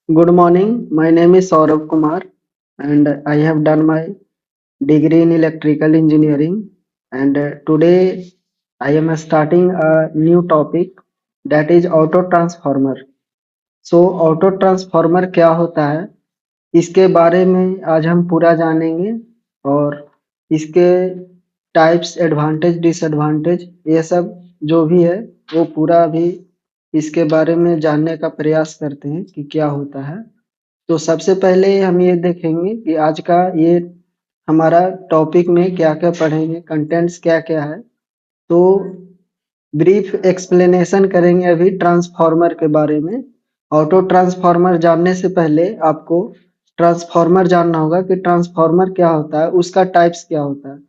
Good morning. My name is Saurabh Kumar, and I have done my degree in electrical engineering. And today I am starting a new topic, that is auto transformer. So auto transformer क्या होता है, इसके बारे में आज हम पूरा जानेंगे। और इसके टाइप्स, एडवांटेज, डिसएडवांटेज, ये सब जो भी है वो पूरा अभी इसके बारे में जानने का प्रयास करते हैं कि क्या होता है। तो सबसे पहले हम ये देखेंगे कि आज का ये हमारा टॉपिक में क्या क्या पढ़ेंगे, कंटेंट्स क्या क्या है। तो ब्रीफ एक्सप्लेनेशन करेंगे अभी ट्रांसफार्मर के बारे में। ऑटो ट्रांसफार्मर जानने से पहले आपको ट्रांसफार्मर जानना होगा कि ट्रांसफार्मर क्या होता है, उसका टाइप्स क्या होता है।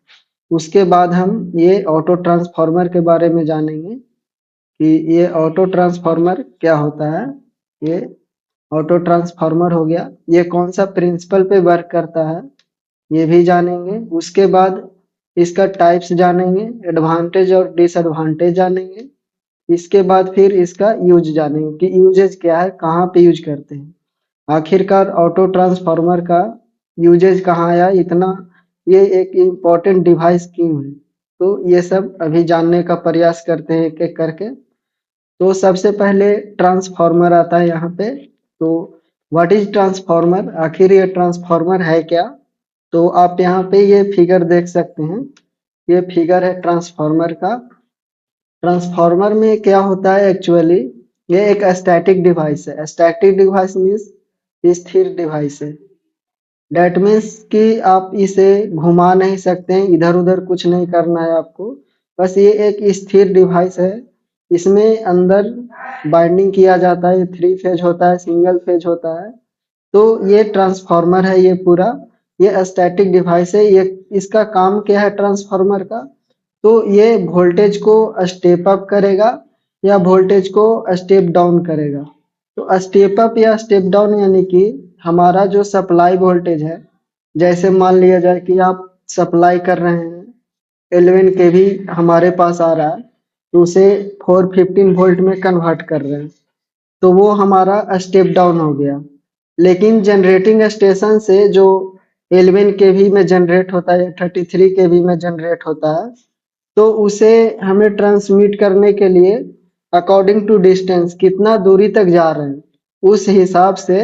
उसके बाद हम ये ऑटो ट्रांसफार्मर के बारे में जानेंगे कि ये ऑटो ट्रांसफार्मर क्या होता है। ये ऑटो ट्रांसफार्मर हो गया, ये कौन सा प्रिंसिपल पे वर्क करता है ये भी जानेंगे। उसके बाद इसका टाइप्स जानेंगे, एडवांटेज और डिसएडवांटेज जानेंगे। इसके बाद फिर इसका यूज जानेंगे कि यूजेज क्या है, कहाँ पे यूज करते हैं। आखिरकार ऑटो ट्रांसफार्मर का यूजेज कहाँ आया, इतना ये एक इम्पोर्टेंट डिवाइस क्यों है। तो ये सब अभी जानने का प्रयास करते हैं एक एक करके। तो सबसे पहले ट्रांसफार्मर आता है यहाँ पे। तो व्हाट इज ट्रांसफार्मर, आखिर ये ट्रांसफार्मर है क्या। तो आप यहाँ पे ये फिगर देख सकते हैं, ये फिगर है ट्रांसफार्मर का। ट्रांसफार्मर में क्या होता है एक्चुअली, ये एक स्टैटिक डिवाइस है। स्टैटिक डिवाइस मीन्स स्थिर डिवाइस है। डेट मीन्स कि आप इसे घुमा नहीं सकते हैं, इधर उधर कुछ नहीं करना है आपको। बस ये एक स्थिर डिवाइस है। इसमें अंदर बाइंडिंग किया जाता है, ये 3 फेज होता है, सिंगल फेज होता है। तो ये ट्रांसफार्मर है ये पूरा। ये स्टैटिक डिवाइस है। ये इसका काम क्या है ट्रांसफार्मर का, तो ये वोल्टेज को स्टेप अप करेगा या वोल्टेज को स्टेप डाउन करेगा। तो स्टेप अप या स्टेप डाउन यानी कि हमारा जो सप्लाई वोल्टेज है, जैसे मान लिया जाए कि आप सप्लाई कर रहे हैं 11 kV हमारे पास आ रहा है, तो उसे 415 वोल्ट में कन्वर्ट कर रहे हैं, तो वो हमारा स्टेप डाउन हो गया। लेकिन जनरेटिंग स्टेशन से जो 11 kV में जनरेट होता है, 33 kV में जनरेट होता है, तो उसे हमें ट्रांसमिट करने के लिए अकॉर्डिंग टू डिस्टेंस कितना दूरी तक जा रहे हैं, उस हिसाब से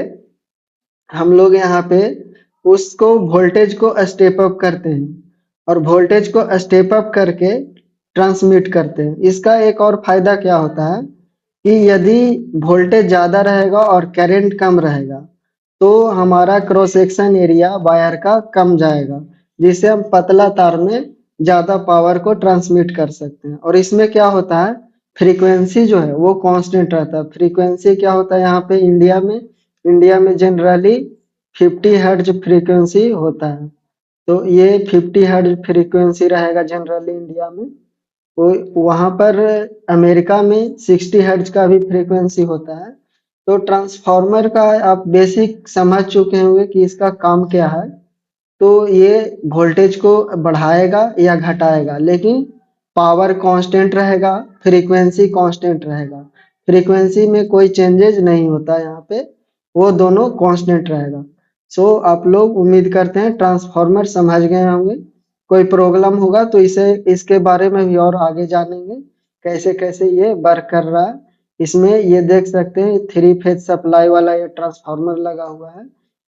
हम लोग यहाँ पे उसको वोल्टेज को स्टेप अप करते हैं और वोल्टेज को स्टेप अप करके ट्रांसमिट करते हैं। इसका एक और फायदा क्या होता है कि यदि वोल्टेज ज्यादा रहेगा और करंट कम रहेगा, तो हमारा क्रॉस सेक्शन एरिया वायर का कम जाएगा, जिससे हम पतला तार में ज्यादा पावर को ट्रांसमिट कर सकते हैं। और इसमें क्या होता है, फ्रीक्वेंसी जो है वो कांस्टेंट रहता है। फ्रीक्वेंसी क्या होता है यहाँ पे इंडिया में जनरली 50 हर्ट्ज फ्रीक्वेंसी होता है। तो ये 50 हर्ट्ज फ्रीक्वेंसी रहेगा जनरली इंडिया में। तो वहां पर अमेरिका में 60 हर्ट्ज का भी फ्रीक्वेंसी होता है। तो ट्रांसफार्मर का आप बेसिक समझ चुके होंगे कि इसका काम क्या है। तो ये वोल्टेज को बढ़ाएगा या घटाएगा, लेकिन पावर कांस्टेंट रहेगा, फ्रीक्वेंसी कांस्टेंट रहेगा। फ्रीक्वेंसी में कोई चेंजेस नहीं होता यहाँ पे, वो दोनों कांस्टेंट रहेगा। सो आप लोग उम्मीद करते हैं ट्रांसफार्मर समझ गए होंगे। कोई प्रॉब्लम होगा तो इसे इसके बारे में भी और आगे जानेंगे, कैसे कैसे ये वर्क कर रहा है। इसमें ये देख सकते हैं 3 फेज सप्लाई वाला ये ट्रांसफार्मर लगा हुआ है।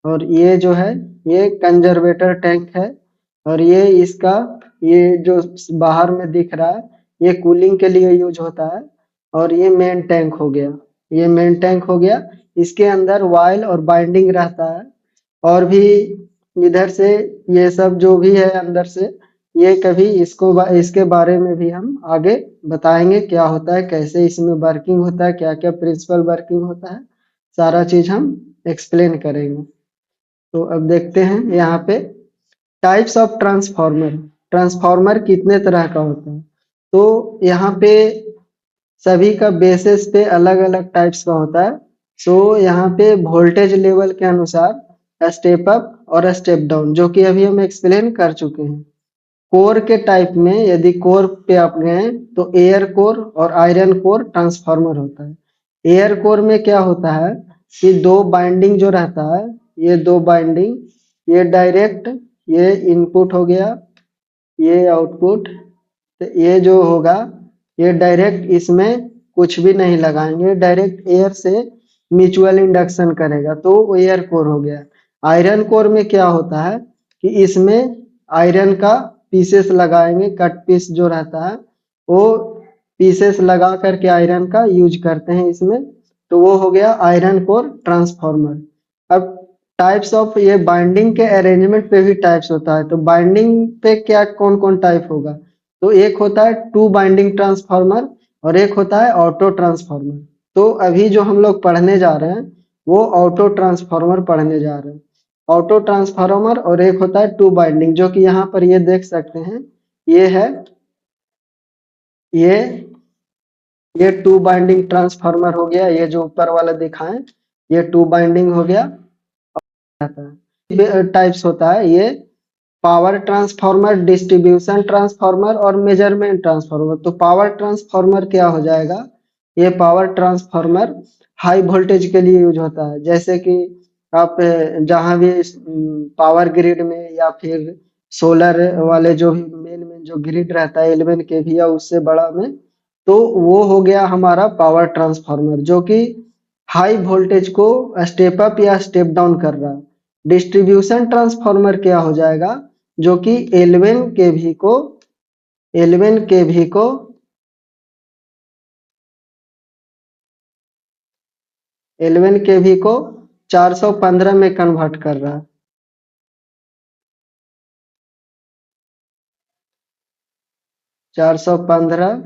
और ये जो है ये कंजर्वेटर टैंक है। और ये इसका ये जो बाहर में दिख रहा है, ये कूलिंग के लिए यूज होता है। और ये मेन टैंक हो गया, ये मेन टैंक हो गया। इसके अंदर वायल और बाइंडिंग रहता है। और भी इधर से ये सब जो भी है अंदर से, ये कभी इसके बारे में भी हम आगे बताएंगे क्या होता है, कैसे इसमें वर्किंग होता है, क्या क्या प्रिंसिपल वर्किंग होता है, सारा चीज हम एक्सप्लेन करेंगे। तो अब देखते हैं यहाँ पे टाइप्स ऑफ ट्रांसफार्मर। ट्रांसफार्मर कितने तरह का होता है, तो यहाँ पे सभी का बेसिस पे अलग अलग टाइप्स का होता है। सो यहाँ पे वोल्टेज लेवल के अनुसार स्टेप अप और स्टेप डाउन, जो कि अभी हम एक्सप्लेन कर चुके हैं। कोर के टाइप में यदि कोर पे आप गए तो एयर कोर और आयरन कोर ट्रांसफार्मर होता है। एयर कोर में क्या होता है, कि दो बाइंडिंग जो रहता है, ये दो बाइंडिंग, ये डायरेक्ट, ये इनपुट हो गया, ये आउटपुट, तो ये जो होगा ये डायरेक्ट इसमें कुछ भी नहीं लगाएंगे, डायरेक्ट एयर से म्यूचुअल इंडक्शन करेगा, तो वो एयर कोर हो गया। आयरन कोर में क्या होता है कि इसमें आयरन का पीसेस लगाएंगे, कट पीस जो रहता है वो पीसेस लगा करके आयरन का यूज करते हैं इसमें, तो वो हो गया आयरन कोर ट्रांसफार्मर। अब टाइप्स ऑफ, ये बाइंडिंग के अरेंजमेंट पे भी टाइप्स होता है, तो बाइंडिंग पे क्या कौन कौन टाइप होगा, तो एक होता है टू बाइंडिंग ट्रांसफार्मर और एक होता है ऑटो ट्रांसफार्मर। तो अभी जो हम लोग पढ़ने जा रहे हैं वो ऑटो ट्रांसफार्मर पढ़ने जा रहे हैं। ऑटो ट्रांसफार्मर और एक होता है टू बाइंडिंग, जो कि यहाँ पर ये देख सकते हैं, ये है, ये ये टू बाइंडिंग ट्रांसफार्मर हो गया, ये जो ऊपर वाला दिखाएं ये टू बाइंडिंग हो गया। टाइप्स होता है ये पावर ट्रांसफार्मर, डिस्ट्रीब्यूशन ट्रांसफार्मर और मेजरमेंट ट्रांसफार्मर। तो पावर ट्रांसफार्मर क्या हो जाएगा, ये पावर ट्रांसफार्मर हाई वोल्टेज के लिए यूज होता है, जैसे कि आप जहां भी पावर ग्रिड में या फिर सोलर वाले जो भी मेन मेन जो ग्रिड रहता है 11 केवी या उससे बड़ा में, तो वो हो गया हमारा पावर ट्रांसफार्मर, जो कि हाई वोल्टेज को स्टेप अप या स्टेप डाउन कर रहा है। डिस्ट्रीब्यूशन ट्रांसफार्मर क्या हो जाएगा, जो कि 11 केवी को 11 केवी को 11 केवी को 415 में कन्वर्ट कर रहा है, 415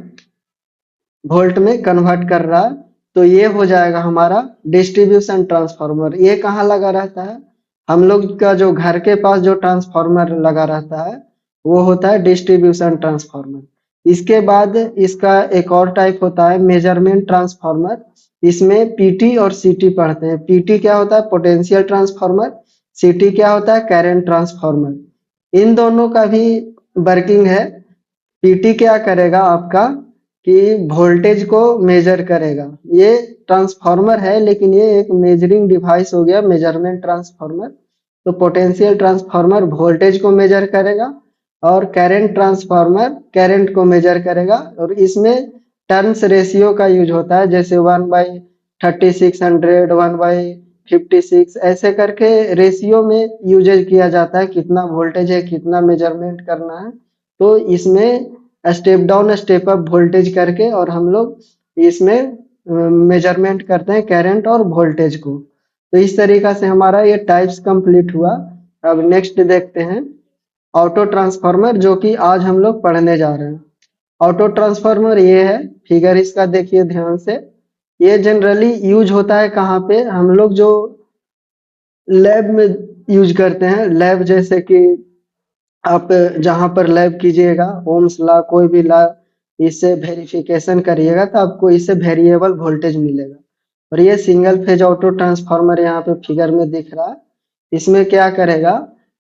वोल्ट में कन्वर्ट कर रहा है। तो ये हो जाएगा हमारा डिस्ट्रीब्यूशन ट्रांसफार्मर। ये कहाँ लगा रहता है, हम लोग का जो घर के पास जो ट्रांसफार्मर लगा रहता है वो होता है डिस्ट्रीब्यूशन ट्रांसफार्मर। इसके बाद इसका एक और टाइप होता है मेजरमेंट ट्रांसफार्मर। इसमें पीटी और सीटी पढ़ते हैं। पीटी क्या होता है, पोटेंशियल ट्रांसफार्मर। सीटी क्या होता है, करंट ट्रांसफार्मर। इन दोनों का भी वर्किंग है। पीटी क्या करेगा आपका कि वोल्टेज को मेजर करेगा। ये ट्रांसफार्मर है लेकिन ये एक मेजरिंग डिवाइस हो गया, मेजरमेंट ट्रांसफार्मर। तो पोटेंशियल ट्रांसफार्मर वोल्टेज को मेजर करेगा और करंट ट्रांसफार्मर करंट को मेजर करेगा। और इसमें टर्न्स रेशियो का यूज होता है, जैसे 1/3600, 1/56, ऐसे करके रेशियो में यूजेज किया जाता है, कितना वोल्टेज है कितना मेजरमेंट करना है। तो इसमें step down step up voltage करके और हम लोग इसमें मेजरमेंट करते हैं करंट और वोल्टेज को। तो इस तरीका से हमारा ये टाइप्स कंप्लीट हुआ। अब नेक्स्ट देखते हैं ऑटो ट्रांसफार्मर, जो कि आज हम लोग पढ़ने जा रहे हैं। ऑटो ट्रांसफार्मर ये है, फिगर इसका देखिए ध्यान से। ये जनरली यूज होता है कहाँ पे, हम लोग जो लैब में यूज करते हैं। लैब जैसे कि आप जहां पर लैब कीजिएगा, ओम्स ला कोई भी ला, इससे वेरिफिकेशन करिएगा तो आपको इससे वेरिएबल वोल्टेज मिलेगा। और ये सिंगल फेज ऑटो ट्रांसफार्मर यहाँ पे फिगर में दिख रहा है। इसमें क्या करेगा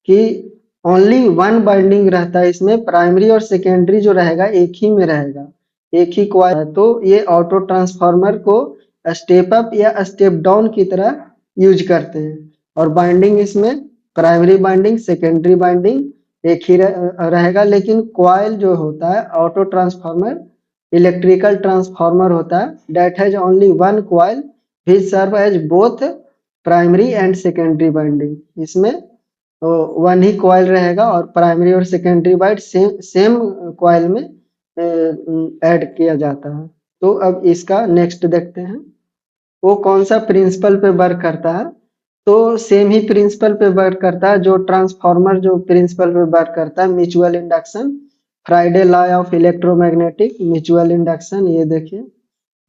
कि ओनली वन बाइंडिंग रहता है, इसमें प्राइमरी और सेकेंडरी जो रहेगा एक ही में रहेगा, एक ही क्वाइल। तो ये ऑटो ट्रांसफार्मर को स्टेप अप या स्टेप डाउन की तरह यूज करते हैं। और बाइंडिंग इसमें प्राइमरी बाइंडिंग सेकेंडरी बाइंडिंग एक ही रहेगा, लेकिन क्वाइल जो होता है ऑटो ट्रांसफार्मर इलेक्ट्रिकल ट्रांसफार्मर होता है, that has only one coil which serve as both primary and secondary binding. इसमें वन ही क्वाइल रहेगा और प्राइमरी और secondary bind same same coil में ऐड किया जाता है। तो अब इसका नेक्स्ट देखते हैं, वो कौन सा प्रिंसिपल पे वर्क करता है। तो सेम ही प्रिंसिपल पे वर्क करता है जो ट्रांसफार्मर जो प्रिंसिपल पे वर्क करता है, mutual induction, Friday law of electromagnetic mutual induction. ये देखिए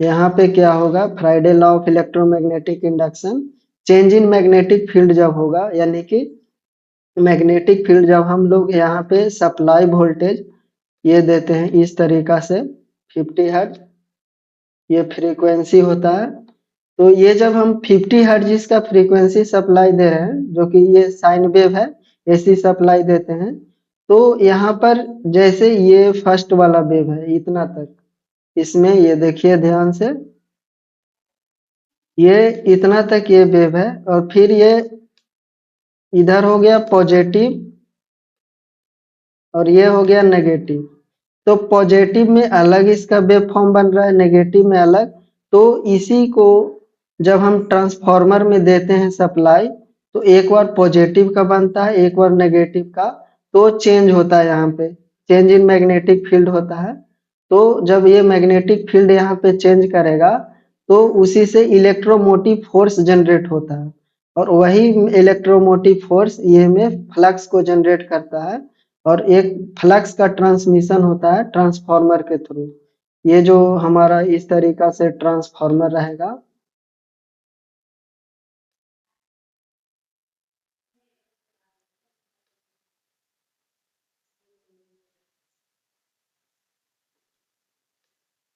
यहाँ पे क्या होगा, Friday law of electromagnetic induction, change in magnetic field जब होगा, यानी कि मैग्नेटिक फील्ड जब हम लोग यहाँ पे सप्लाई वोल्टेज ये देते हैं इस तरीका से 50 हर्ट्ज, ये फ्रीक्वेंसी होता है। तो ये जब हम 50 हर्ट्ज इसका फ्रीक्वेंसी सप्लाई दे रहे हैं, जो कि ये साइन वेव है, एसी सप्लाई देते हैं, तो यहाँ पर जैसे ये फर्स्ट वाला वेव है इतना तक, इसमें ये देखिए ध्यान से, ये इतना तक ये वेव है, और फिर ये इधर हो गया पॉजिटिव और ये हो गया नेगेटिव। तो पॉजिटिव में अलग इसका वेव फॉर्म बन रहा है, नेगेटिव में अलग। तो इसी को जब हम ट्रांसफार्मर में देते हैं सप्लाई, तो एक बार पॉजिटिव का बनता है, एक बार नेगेटिव का। तो चेंज होता है यहाँ पे, चेंज इन मैग्नेटिक फील्ड होता है। तो जब ये मैग्नेटिक फील्ड यहाँ पे चेंज करेगा, तो उसी से इलेक्ट्रोमोटिव फोर्स जनरेट होता है, और वही इलेक्ट्रोमोटिव फोर्स ये में फ्लक्स को जनरेट करता है, और एक फ्लक्स का ट्रांसमिशन होता है ट्रांसफार्मर के थ्रू। ये जो हमारा इस तरीका से ट्रांसफार्मर रहेगा।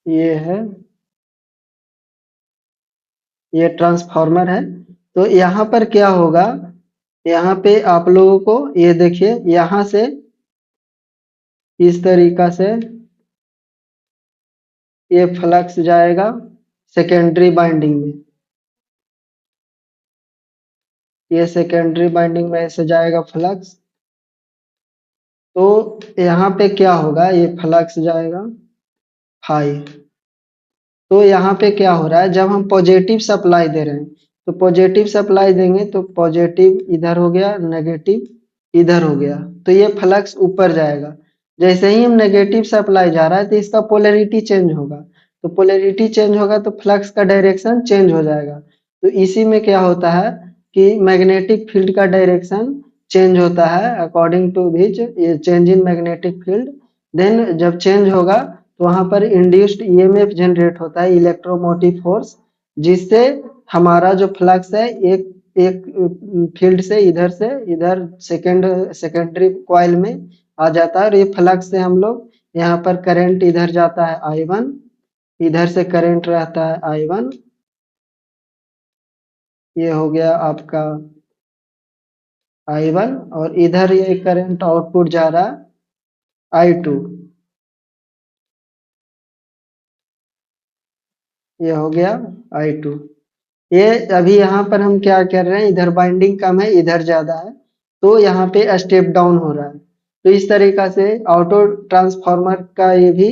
ये है, ये ट्रांसफार्मर है। तो यहाँ पर क्या होगा, यहाँ पे आप लोगों को ये देखिए, यहाँ से इस तरीका से ये फ्लक्स जाएगा सेकेंडरी बाइंडिंग में। ये सेकेंडरी बाइंडिंग में ऐसे जाएगा फ्लक्स। तो यहाँ पे क्या होगा, ये फ्लक्स जाएगा हाई। तो यहाँ पे क्या हो रहा है, जब हम पॉजिटिव सप्लाई दे रहे हैं, तो पॉजिटिव सप्लाई देंगे तो पॉजिटिव इधर हो गया, नेगेटिव इधर हो गया, तो ये फ्लक्स ऊपर जाएगा। जैसे ही हम नेगेटिव सप्लाई जा रहा है, तो इसका पोलैरिटी चेंज होगा। तो पोलैरिटी चेंज होगा तो फ्लक्स का डायरेक्शन चेंज हो जाएगा। तो इसी में क्या होता है कि मैग्नेटिक फील्ड का डायरेक्शन चेंज होता है अकॉर्डिंग टू विच ये change in magnetic field. Then जब चेंज होगा, तो वहां पर इंड्यूस्ड ईएमएफ जनरेट होता है, इलेक्ट्रोमोटिव फोर्स, जिससे हमारा जो फ्लक्स है एक एक फील्ड से इधर सेकेंडरी कॉइल में आ जाता है, और ये फ्लक्स से हम लोग यहाँ पर करंट इधर जाता है I1, इधर से करंट रहता है I1। ये हो गया आपका I1, और इधर ये करंट आउटपुट जा रहा है I2। ये हो गया I2। ये अभी यहाँ पर हम क्या कर रहे हैं, इधर बाइंडिंग कम है, इधर ज्यादा है, तो यहाँ पे स्टेप डाउन हो रहा है। तो इस तरीका से ऑटो ट्रांसफार्मर का ये भी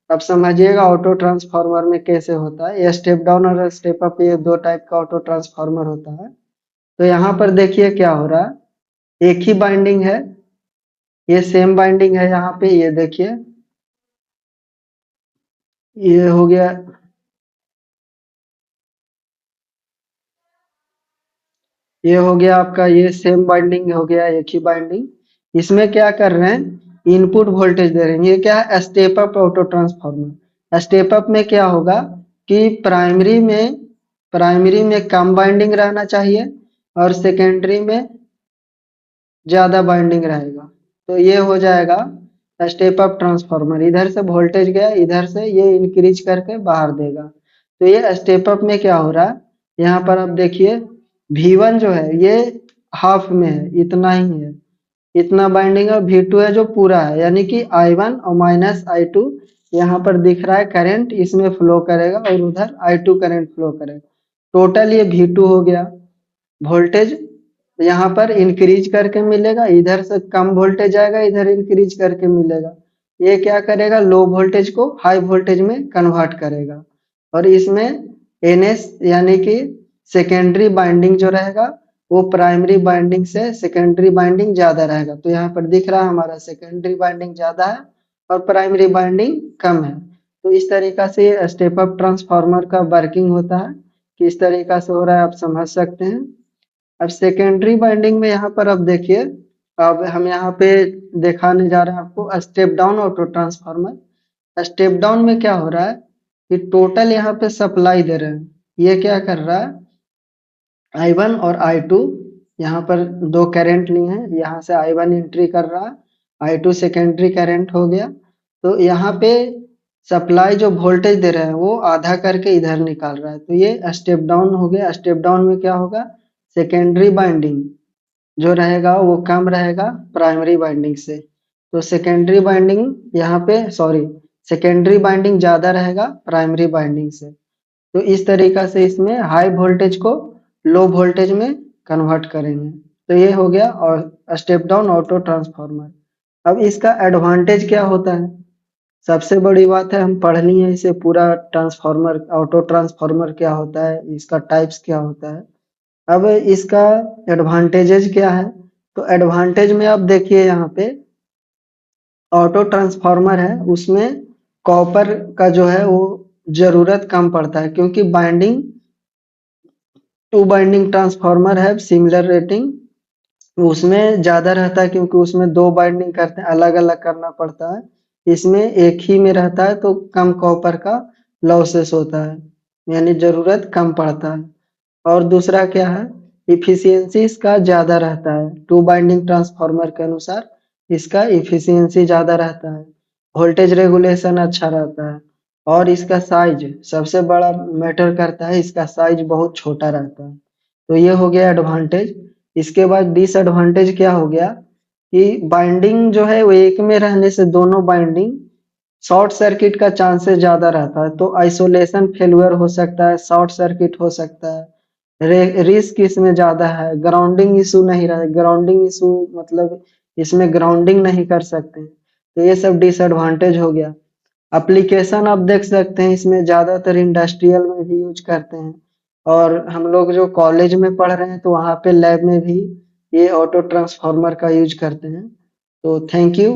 अब समझिएगा, ऑटो ट्रांसफार्मर में कैसे होता है। ये स्टेप डाउन और स्टेप अप, ये दो टाइप का ऑटो ट्रांसफार्मर होता है। तो यहाँ पर देखिए क्या हो रहा है, एक ही बाइंडिंग है, ये सेम बाइंडिंग है यहाँ पे, ये देखिए ये हो गया, ये हो गया आपका, ये सेम बाइंडिंग हो गया, एक ही बाइंडिंग। इसमें क्या कर रहे हैं, इनपुट वोल्टेज दे रहे हैं। ये क्या है, step up auto transformer. Step up में क्या होगा कि प्राइमरी में कम बाइंडिंग रहना चाहिए, और सेकेंडरी में ज्यादा बाइंडिंग रहेगा। तो ये हो जाएगा स्टेप अप ट्रांसफार्मर। इधर से वोल्टेज गया, इधर से ये इंक्रीज करके बाहर देगा। तो ये स्टेप अप में क्या हो रहा है, यहाँ पर आप देखिए V1 जो है ये हाफ में है, इतना ही है, इतना बाइंडिंग है। V2 है जो पूरा है, यानी कि I1 और माइनस I2 यहाँ पर दिख रहा है, करंट इसमें फ्लो करेगा और उधर I2 करंट फ्लो करेगा। टोटल ये V2 हो गया। वोल्टेज यहाँ पर इंक्रीज करके मिलेगा, इधर से कम वोल्टेज आएगा, इधर इंक्रीज करके मिलेगा। ये क्या करेगा, लो वोल्टेज को हाई वोल्टेज में कन्वर्ट करेगा। और इसमें NS यानी कि सेकेंडरी बाइंडिंग जो रहेगा, वो प्राइमरी बाइंडिंग से सेकेंडरी बाइंडिंग ज्यादा रहेगा। तो यहाँ पर दिख रहा है हमारा सेकेंडरी बाइंडिंग ज्यादा है और प्राइमरी बाइंडिंग कम है। तो इस तरीका से स्टेप अप ट्रांसफार्मर का वर्किंग होता है। किस तरीका से हो रहा है आप समझ सकते हैं। अब सेकेंडरी बाइंडिंग में यहाँ पर अब देखिए, अब हम यहाँ पे दिखाने जा रहे हैं आपको step down auto transformer. Step down में क्या हो रहा है कि टोटल यहाँ पे सप्लाई दे रहे हैं। ये क्या कर रहा है, I1 और I2 यहाँ पर दो करंट लिए हैं, यहाँ से I1 एंट्री कर रहा है, I2 सेकेंडरी करंट हो गया। तो यहाँ पे सप्लाई जो वोल्टेज दे रहे हैं वो आधा करके इधर निकाल रहा है। तो ये स्टेप डाउन हो गया। स्टेप डाउन में क्या होगा, सेकेंडरी बाइंडिंग जो रहेगा वो कम रहेगा प्राइमरी बाइंडिंग से। तो सेकेंडरी बाइंडिंग यहाँ पे सॉरी सेकेंडरी बाइंडिंग ज्यादा रहेगा प्राइमरी बाइंडिंग से। तो इस तरीका से इसमें हाई वोल्टेज को लो वोल्टेज में कन्वर्ट करेंगे। तो ये हो गया और स्टेप डाउन ऑटो ट्रांसफार्मर। अब इसका एडवांटेज क्या होता है? सबसे बड़ी बात है, हम पढ़नी है इसे पूरा, ट्रांसफार्मर ऑटो ट्रांसफार्मर क्या होता है, इसका टाइप्स क्या होता है। अब इसका एडवांटेजेस क्या है? तो एडवांटेज में आप देखिए यहाँ पे ऑटो ट्रांसफार्मर है, उसमें कॉपर का जो है वो जरूरत कम पड़ता है, क्योंकि बाइंडिंग टू बाइंडिंग ट्रांसफार्मर है सिमिलर रेटिंग उसमें ज्यादा रहता है, क्योंकि उसमें दो बाइंडिंग करते हैं, अलग अलग करना पड़ता है। इसमें एक ही में रहता है तो कम कॉपर का लॉसेस होता है, यानी जरूरत कम पड़ता है। और दूसरा क्या है, इफिशियंसी इसका ज्यादा रहता है, टू बाइंडिंग ट्रांसफार्मर के अनुसार इसका इफिशियंसी ज्यादा रहता है, वोल्टेज रेगुलेशन अच्छा रहता है। और इसका साइज सबसे बड़ा मैटर करता है, इसका साइज बहुत छोटा रहता है। तो ये हो गया एडवांटेज। इसके बाद डिसएडवांटेज क्या हो गया कि बाइंडिंग जो है वो एक में रहने से दोनों बाइंडिंग शॉर्ट सर्किट का चांसेस ज्यादा रहता है, तो आइसोलेशन फेल्युअर हो सकता है, शॉर्ट सर्किट हो सकता है, रिस्क इसमें ज्यादा है, ग्राउंडिंग इशू नहीं रहे, ग्राउंडिंग इशू मतलब इसमें ग्राउंडिंग नहीं कर सकते, तो ये सब डिसएडवांटेज हो गया। एप्लीकेशन आप देख सकते हैं, इसमें ज्यादातर इंडस्ट्रियल में भी यूज करते हैं, और हम लोग जो कॉलेज में पढ़ रहे हैं तो वहाँ पे लैब में भी ये ऑटो ट्रांसफार्मर का यूज करते हैं। तो थैंक यू।